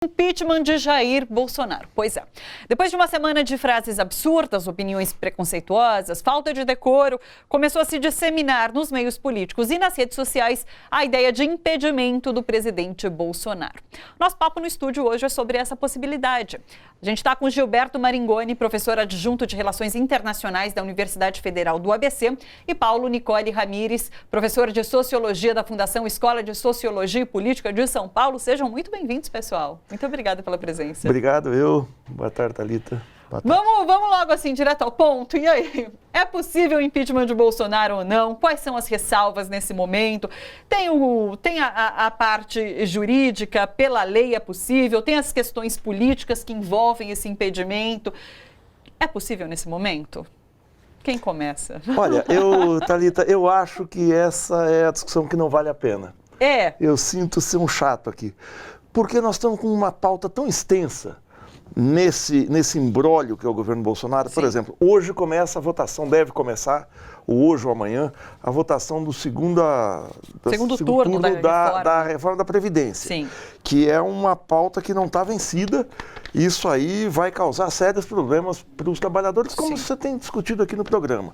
Impeachment de Jair Bolsonaro. Pois é. Depois de uma semana de frases absurdas, opiniões preconceituosas, falta de decoro, começou a se disseminar nos meios políticos e nas redes sociais a ideia de impedimento do presidente Bolsonaro. Nosso papo no estúdio hoje é sobre essa possibilidade. A gente está com Gilberto Maringoni, professor adjunto de Relações Internacionais da Universidade Federal do ABC, e Paulo Nicole Ramires, professor de Sociologia da Fundação Escola de Sociologia e Política de São Paulo. Sejam muito bem-vindos, pessoal. Muito obrigada pela presença. Obrigado, Boa tarde, Thalita. Boa tarde. Vamos logo assim, direto ao ponto. E aí, é possível o impeachment de Bolsonaro ou não? Quais são as ressalvas nesse momento? Tem a parte jurídica, pela lei é possível? Tem as questões políticas que envolvem esse impedimento? É possível nesse momento? Quem começa? Olha, Thalita, eu acho que essa é a discussão que não vale a pena. É. Eu sinto ser um chato aqui. Porque nós estamos com uma pauta tão extensa nesse imbróglio que é o governo Bolsonaro. Sim. Por exemplo, hoje começa a votação, deve começar, ou hoje ou amanhã, a votação do segundo turno da reforma da Previdência. Sim. Que é uma pauta que não está vencida. Isso aí vai causar sérios problemas para os trabalhadores, como Sim. Você tem discutido aqui no programa.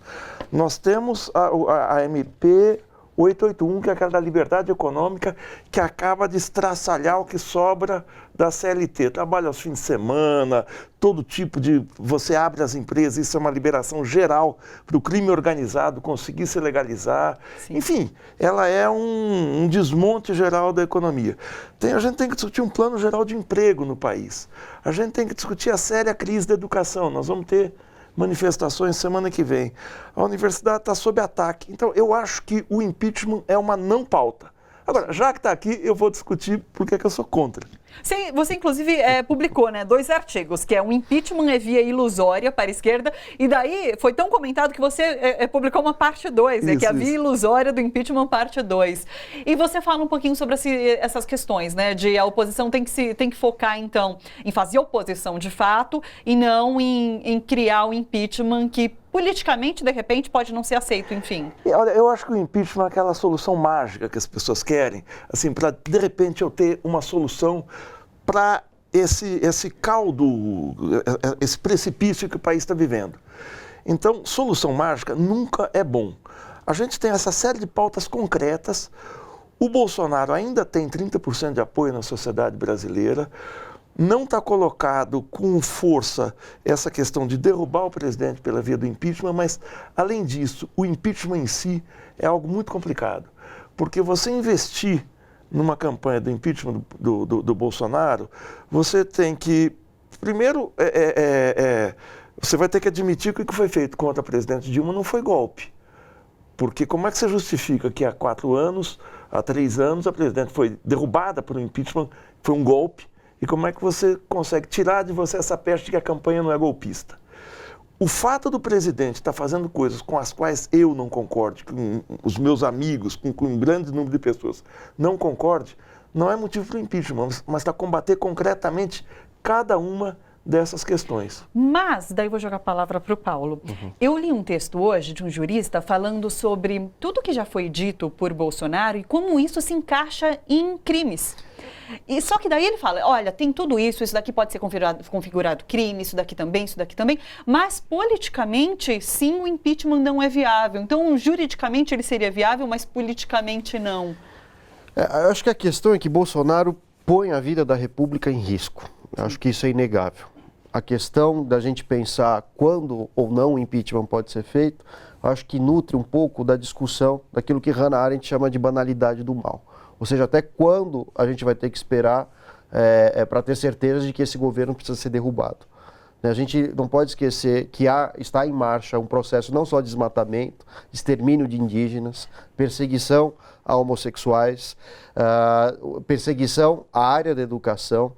Nós temos a MP 881, que é aquela da liberdade econômica, que acaba de estraçalhar o que sobra da CLT. Trabalho aos fins de semana, todo tipo de... Você abre as empresas, isso é uma liberação geral para o crime organizado conseguir se legalizar. Sim. Enfim, ela é um desmonte geral da economia. A gente tem que discutir um plano geral de emprego no país. A gente tem que discutir a séria crise da educação. Nós vamos ter manifestações semana que vem. A universidade está sob ataque. Então, eu acho que o impeachment é uma não pauta. Agora, já que está aqui, eu vou discutir por que eu sou contra. Sim, você, inclusive, publicou 2 artigos, que é o impeachment é via ilusória para a esquerda, e daí foi tão comentado que você publicou uma parte 2, que é a via ilusória do impeachment parte 2. E você fala um pouquinho sobre essas questões, de a oposição tem que focar, então, em fazer oposição de fato e não em criar o impeachment que politicamente, de repente, pode não ser aceito, enfim. Olha, eu acho que o impeachment é aquela solução mágica que as pessoas querem, assim, para, de repente, eu ter uma solução para esse caldo, esse precipício que o país está vivendo. Então, solução mágica nunca é bom. A gente tem essa série de pautas concretas. O Bolsonaro ainda tem 30% de apoio na sociedade brasileira. Não está colocado com força essa questão de derrubar o presidente pela via do impeachment, mas, além disso, o impeachment em si é algo muito complicado. Porque você investir numa campanha do impeachment do Bolsonaro, você tem que, primeiro, você vai ter que admitir que o que foi feito contra a presidente Dilma não foi golpe. Porque como é que você justifica que há 4 anos, há 3 anos, a presidente foi derrubada por um impeachment, foi um golpe? E como é que você consegue tirar de você essa peste de que a campanha não é golpista? O fato do presidente estar fazendo coisas com as quais eu não concordo, com os meus amigos, com um grande número de pessoas não concorde, não é motivo para o impeachment, mas para combater concretamente cada uma dessas questões. Mas, daí eu vou jogar a palavra para o Paulo. Eu li um texto hoje de um jurista falando sobre tudo que já foi dito por Bolsonaro e como isso se encaixa em crimes. E só que daí ele fala, olha, tem tudo isso daqui pode ser configurado crime, isso daqui também, mas politicamente, sim, o impeachment não é viável. Então, juridicamente ele seria viável, mas politicamente não. Eu acho que a questão é que Bolsonaro põe a vida da República em risco. Eu acho que isso é inegável. A questão da gente pensar quando ou não o impeachment pode ser feito, acho que nutre um pouco da discussão daquilo que Hannah Arendt chama de banalidade do mal. Ou seja, até quando a gente vai ter que esperar para ter certeza de que esse governo precisa ser derrubado. A gente não pode esquecer que está em marcha um processo não só de desmatamento, extermínio de indígenas, perseguição a homossexuais, perseguição à área da educação,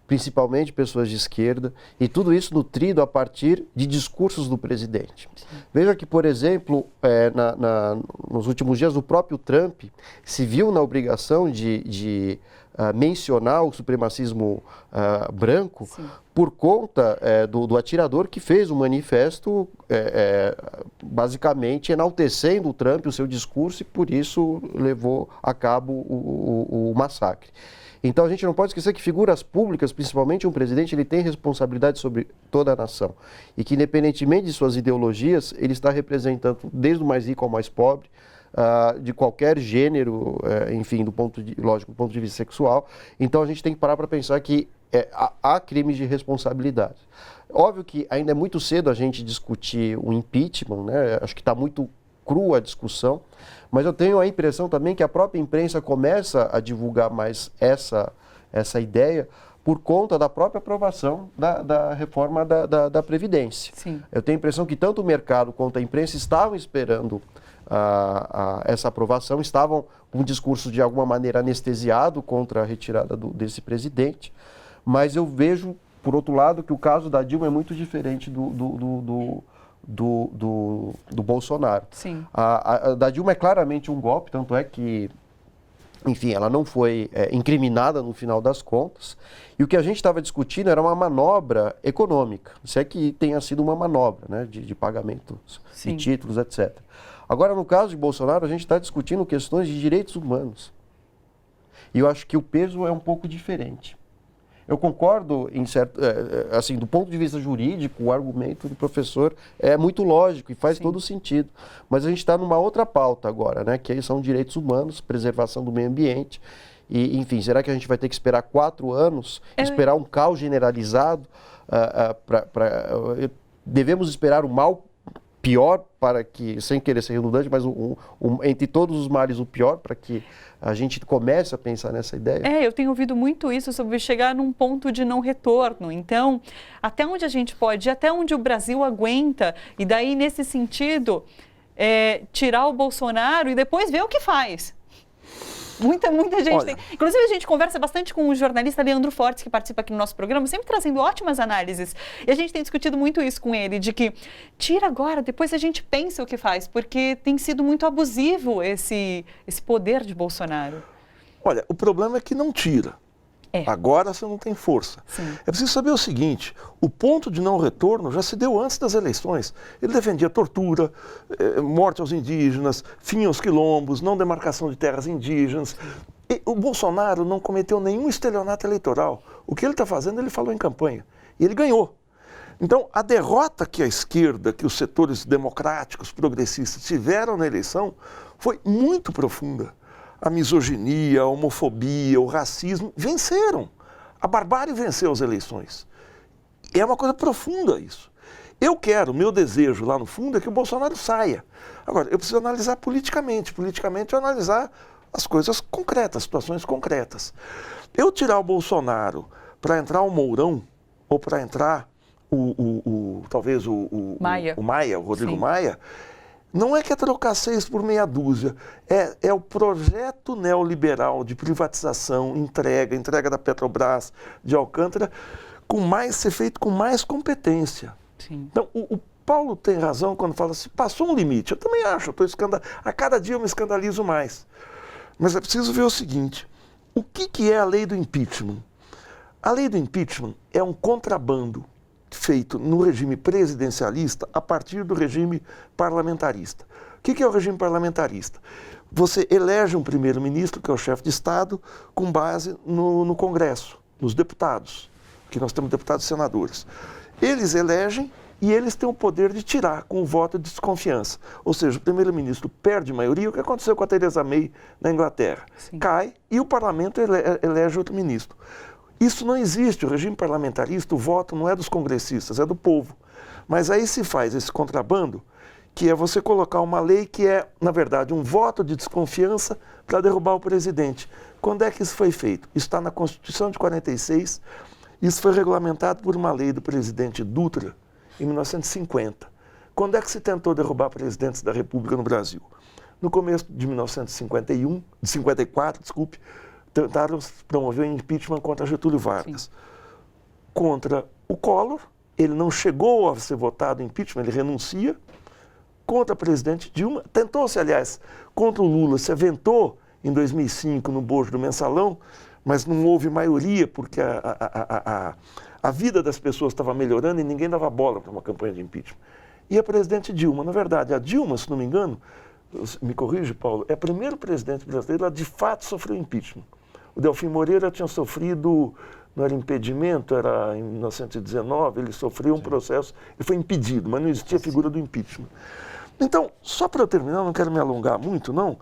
principalmente pessoas de esquerda, e tudo isso nutrido a partir de discursos do presidente. Sim. Veja que, por exemplo, nos últimos dias, o próprio Trump se viu na obrigação de mencionar o supremacismo branco. Sim. Por conta do atirador que fez um manifesto basicamente enaltecendo o Trump, o seu discurso, e por isso levou a cabo o massacre. Então a gente não pode esquecer que figuras públicas, principalmente um presidente, ele tem responsabilidade sobre toda a nação. E que independentemente de suas ideologias, ele está representando desde o mais rico ao mais pobre, de qualquer gênero, enfim, lógico, do ponto de vista sexual. Então a gente tem que parar para pensar que há crimes de responsabilidade. Óbvio que ainda é muito cedo a gente discutir o impeachment, né? Acho que está muito crua a discussão, mas eu tenho a impressão também que a própria imprensa começa a divulgar mais essa ideia por conta da própria aprovação da reforma da Previdência. Sim. Eu tenho a impressão que tanto o mercado quanto a imprensa estavam esperando essa aprovação, estavam com um discurso de alguma maneira anestesiado contra a retirada desse presidente, mas eu vejo, por outro lado, que o caso da Dilma é muito diferente do Bolsonaro. Sim. A da Dilma é claramente um golpe, tanto é que, enfim, ela não foi incriminada no final das contas, e o que a gente estava discutindo era uma manobra econômica, se é que tenha sido uma manobra, né, de pagamento de títulos, etc. Agora, no caso de Bolsonaro, a gente está discutindo questões de direitos humanos. E eu acho que o peso é um pouco diferente. Eu concordo, assim, do ponto de vista jurídico, o argumento do professor é muito lógico e faz todo sentido. Mas a gente está numa outra pauta agora, né, que são direitos humanos, preservação do meio ambiente. E, enfim, será que a gente vai ter que esperar 4 anos, esperar um caos generalizado? Devemos esperar o mal pior para que, sem querer ser redundante, mas entre todos os males o pior, para que a gente comece a pensar nessa ideia? Eu tenho ouvido muito isso sobre chegar num ponto de não retorno. Então, até onde a gente pode ir, até onde o Brasil aguenta, e daí, nesse sentido, tirar o Bolsonaro e depois ver o que faz. Muita gente tem. Inclusive, a gente conversa bastante com o jornalista Leandro Fortes, que participa aqui no nosso programa, sempre trazendo ótimas análises. E a gente tem discutido muito isso com ele, de que tira agora, depois a gente pensa o que faz, porque tem sido muito abusivo esse poder de Bolsonaro. Olha, o problema é que não tira. Agora você não tem força. Sim. É preciso saber o seguinte, o ponto de não retorno já se deu antes das eleições. Ele defendia tortura, morte aos indígenas, fim aos quilombos, não demarcação de terras indígenas. E o Bolsonaro não cometeu nenhum estelionato eleitoral. O que ele está fazendo, ele falou em campanha. E ele ganhou. Então, a derrota que a esquerda, que os setores democráticos, progressistas tiveram na eleição foi muito profunda. A misoginia, a homofobia, o racismo venceram. A barbárie venceu as eleições. É uma coisa profunda isso. Meu desejo lá no fundo é que o Bolsonaro saia. Agora, eu preciso analisar politicamente. Politicamente, eu analisar as coisas concretas, situações concretas. Eu tirar o Bolsonaro para entrar o Mourão, ou para entrar talvez o Maia, o Rodrigo Maia, não é que é trocar 6 por meia dúzia, é o projeto neoliberal de privatização, entrega da Petrobras, de Alcântara, ser feito com mais competência. Sim. Então, o Paulo tem razão quando fala assim, passou um limite. Eu também acho, a cada dia eu me escandalizo mais. Mas é preciso ver o seguinte, o que é a lei do impeachment? A lei do impeachment é um contrabando feito no regime presidencialista a partir do regime parlamentarista. O que é o regime parlamentarista? Você elege um primeiro-ministro, que é o chefe de Estado, com base no Congresso, nos deputados, que nós temos deputados e senadores. Eles elegem e eles têm o poder de tirar com o voto de desconfiança. Ou seja, o primeiro-ministro perde maioria, o que aconteceu com a Theresa May na Inglaterra. Sim. Cai e o parlamento elege outro ministro. Isso não existe, o regime parlamentarista, o voto não é dos congressistas, é do povo. Mas aí se faz esse contrabando, que é você colocar uma lei que é, na verdade, um voto de desconfiança para derrubar o presidente. Quando é que isso foi feito? Isso está na Constituição de 46, isso foi regulamentado por uma lei do presidente Dutra, em 1950. Quando é que se tentou derrubar presidentes da República no Brasil? No começo de 1954, tentaram promover um impeachment contra Getúlio Vargas. Sim. Contra o Collor, ele não chegou a ser votado em impeachment, ele renuncia. Contra a presidente Dilma, tentou-se, aliás, contra o Lula, se aventou em 2005 no bojo do Mensalão, mas não houve maioria porque a vida das pessoas estava melhorando e ninguém dava bola para uma campanha de impeachment. E a presidente Dilma, na verdade, a Dilma, se não me engano, me corrige, Paulo, é o primeiro presidente brasileiro a de fato sofreu impeachment. O Delfim Moreira tinha sofrido, não era impedimento, era em 1919, ele sofreu um processo, ele foi impedido, mas não existia a figura do impeachment. Então, só para eu terminar, não quero me alongar muito, não,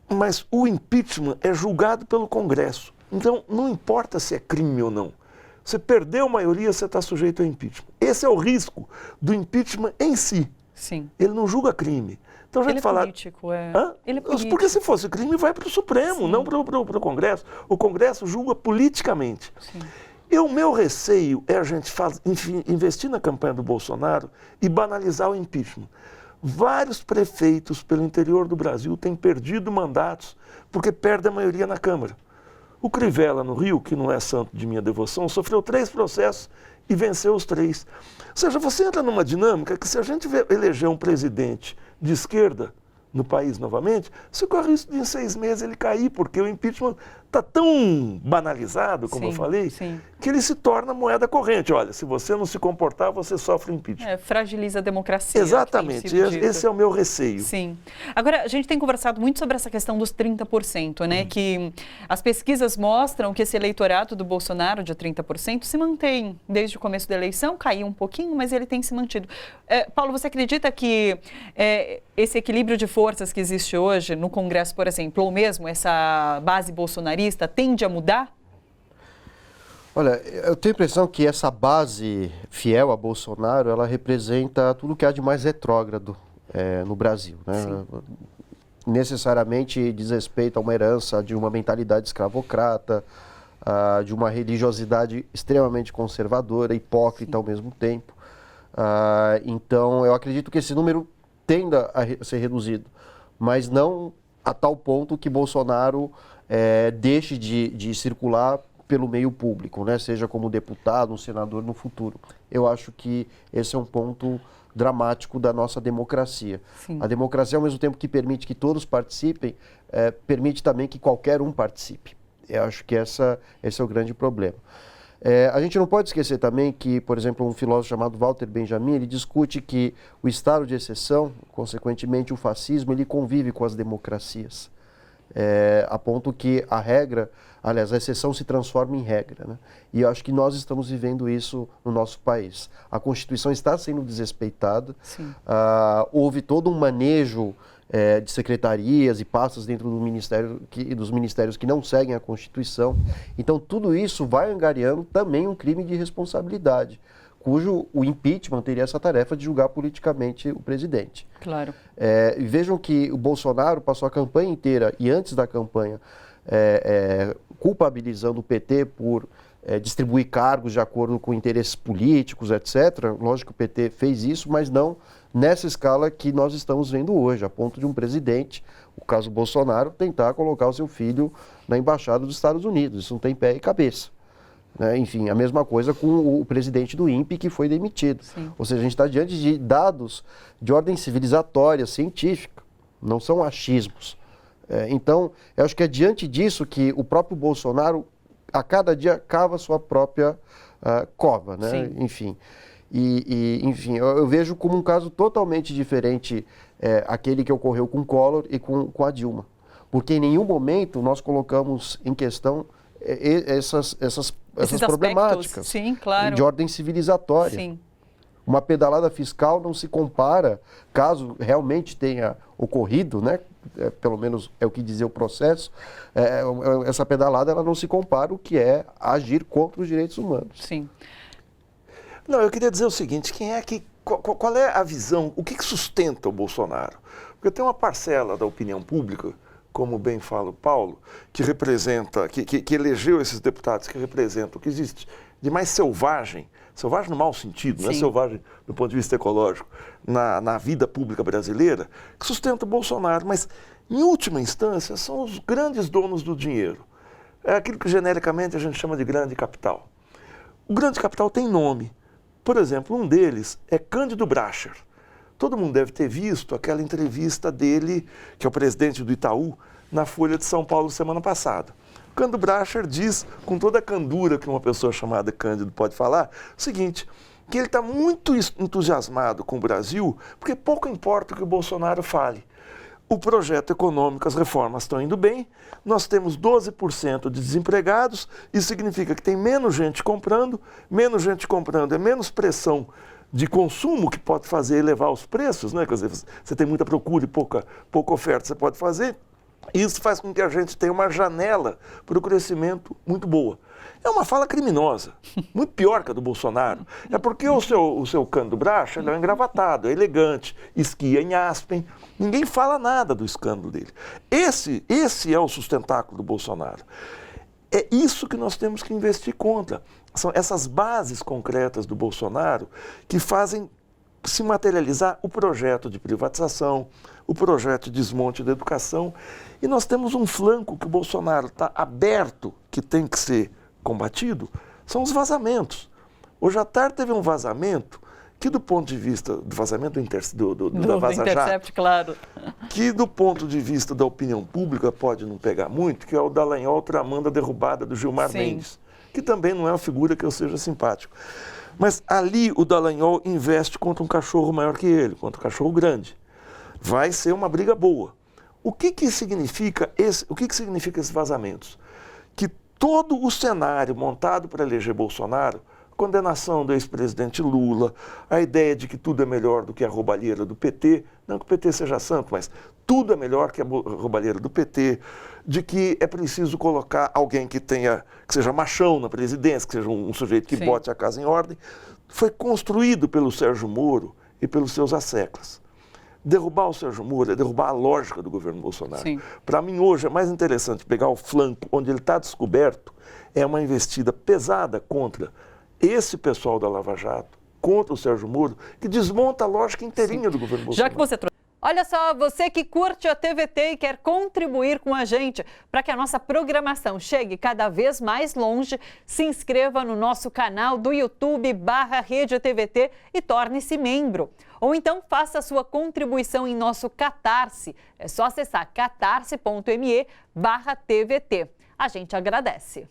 mas o impeachment é julgado pelo Congresso. Então, não importa se é crime ou não. Você perdeu a maioria, você está sujeito a impeachment. Esse é o risco do impeachment em si. Sim. Ele não julga crime. Então, a gente Ele é político, é. Ele é político. Porque se fosse crime, vai para o Supremo, Sim. não para o Congresso. O Congresso julga politicamente. Sim. E o meu receio é a gente investir na campanha do Bolsonaro e banalizar o impeachment. Vários prefeitos pelo interior do Brasil têm perdido mandatos porque perdem a maioria na Câmara. O Crivella, no Rio, que não é santo de minha devoção, sofreu 3 processos e venceu os 3. Ou seja, você entra numa dinâmica que se a gente eleger um presidente de esquerda no país novamente, você corre risco de em 6 meses ele cair, porque o impeachment está tão banalizado, como eu falei, que ele se torna moeda corrente. Olha, se você não se comportar, você sofre impeachment. Fragiliza a democracia. Exatamente, esse é o meu receio. Sim. Agora, a gente tem conversado muito sobre essa questão dos 30%, né? Que as pesquisas mostram que esse eleitorado do Bolsonaro de 30% se mantém desde o começo da eleição, caiu um pouquinho, mas ele tem se mantido. Paulo, você acredita que esse equilíbrio de forças que existe hoje no Congresso, por exemplo, ou mesmo essa base bolsonarista, tende a mudar? Olha, eu tenho a impressão que essa base fiel a Bolsonaro, ela representa tudo que há de mais retrógrado no Brasil, né? Necessariamente diz respeito a uma herança de uma mentalidade escravocrata, de uma religiosidade extremamente conservadora, hipócrita ao mesmo tempo. Então, eu acredito que esse número tenda a ser reduzido, mas não a tal ponto que Bolsonaro deixe de circular pelo meio público, né? Seja como deputado, um senador no futuro. Eu acho que esse é um ponto dramático da nossa democracia. Sim. A democracia, ao mesmo tempo que permite que todos participem, permite também que qualquer um participe. Eu acho que esse é o grande problema. A gente não pode esquecer também que, por exemplo, um filósofo chamado Walter Benjamin, ele discute que o estado de exceção, consequentemente o fascismo, ele convive com as democracias. A ponto que a regra, aliás, a exceção se transforma em regra, né? E eu acho que nós estamos vivendo isso no nosso país. A Constituição está sendo desrespeitada, houve todo um manejo de secretarias e pastas dentro do ministério dos ministérios que não seguem a Constituição. Então, tudo isso vai angariando também um crime de responsabilidade, cujo o impeachment teria essa tarefa de julgar politicamente o presidente. Claro. Vejam que o Bolsonaro passou a campanha inteira e antes da campanha culpabilizando o PT por distribuir cargos de acordo com interesses políticos, etc. Lógico que o PT fez isso, mas não nessa escala que nós estamos vendo hoje, a ponto de um presidente, o caso Bolsonaro, tentar colocar o seu filho na embaixada dos Estados Unidos. Isso não tem pé e cabeça. Enfim, a mesma coisa com o presidente do INPE que foi demitido. Sim. Ou seja, a gente está diante de dados de ordem civilizatória, científica, não são achismos. Então, eu acho que é diante disso que o próprio Bolsonaro, a cada dia, cava a sua própria cova, né? Sim. Enfim. Enfim, eu vejo como um caso totalmente diferente aquele que ocorreu com Collor e com a Dilma. Porque em nenhum momento nós colocamos em questão essas problemáticas. Sim, claro. De ordem civilizatória. Sim. Uma pedalada fiscal não se compara, caso realmente tenha ocorrido, né? Pelo menos é o que dizia o processo, essa pedalada ela não se compara o que é agir contra os direitos humanos. Sim. Não, eu queria dizer o seguinte, qual é a visão, o que sustenta o Bolsonaro? Porque tem uma parcela da opinião pública, como bem fala o Paulo, que representa, que elegeu esses deputados, que representam o que existe de mais selvagem no mau sentido, não é selvagem do ponto de vista ecológico, na vida pública brasileira, que sustenta o Bolsonaro, mas em última instância são os grandes donos do dinheiro. É aquilo que genericamente a gente chama de grande capital. O grande capital tem nome. Por exemplo, um deles é Cândido Bracher. Todo mundo deve ter visto aquela entrevista dele, que é o presidente do Itaú, na Folha de São Paulo semana passada. Cândido Bracher diz, com toda a candura que uma pessoa chamada Cândido pode falar, o seguinte, que ele está muito entusiasmado com o Brasil, porque pouco importa o que o Bolsonaro fale. o projeto econômico, as reformas estão indo bem, nós temos 12% de desempregados, isso significa que tem menos gente comprando é menos pressão de consumo que pode fazer elevar os preços, né? Quer dizer, você tem muita procura e pouca oferta, você pode fazer. Isso faz com que a gente tenha uma janela para o crescimento muito boa. É uma fala criminosa, muito pior que a do Bolsonaro. É porque o seu Cândido Bracha, ele é um engravatado, é elegante, esquia em Aspen. Ninguém fala nada do escândalo dele. Esse é o sustentáculo do Bolsonaro. É isso que nós temos que investir contra. São essas bases concretas do Bolsonaro que fazem se materializar o projeto de privatização, o projeto de desmonte da educação. E nós temos um flanco que o Bolsonaro está aberto, que tem que ser combatido, são os vazamentos. Hoje à tarde teve um vazamento que, do ponto de vista do vazamento da Vaza Jato, claro, que do ponto de vista da opinião pública pode não pegar muito, que é o Dallagnol tramando a derrubada do Gilmar Mendes, que também não é uma figura que eu seja simpático. Mas ali o Dallagnol investe contra um cachorro maior que ele, contra um cachorro grande. Vai ser uma briga boa. O que significa esses vazamentos? Que todo o cenário montado para eleger Bolsonaro, a condenação do ex-presidente Lula, a ideia de que tudo é melhor do que a roubalheira do PT, não que o PT seja santo, mas tudo é melhor que a roubalheira do PT, de que é preciso colocar alguém que seja machão na presidência, que seja um sujeito que bote a casa em ordem, foi construído pelo Sérgio Moro e pelos seus asseclas. Derrubar o Sérgio Moro é derrubar a lógica do governo Bolsonaro. Para mim, hoje, é mais interessante pegar o flanco onde ele está descoberto, é uma investida pesada contra esse pessoal da Lava Jato, contra o Sérgio Moro, que desmonta a lógica inteirinha do governo Bolsonaro. Já que você trouxe... Olha só, você que curte a TVT e quer contribuir com a gente para que a nossa programação chegue cada vez mais longe, se inscreva no nosso canal do YouTube/Rede TVT e torne-se membro. Ou então faça a sua contribuição em nosso Catarse. É só acessar catarse.me/TVT. A gente agradece.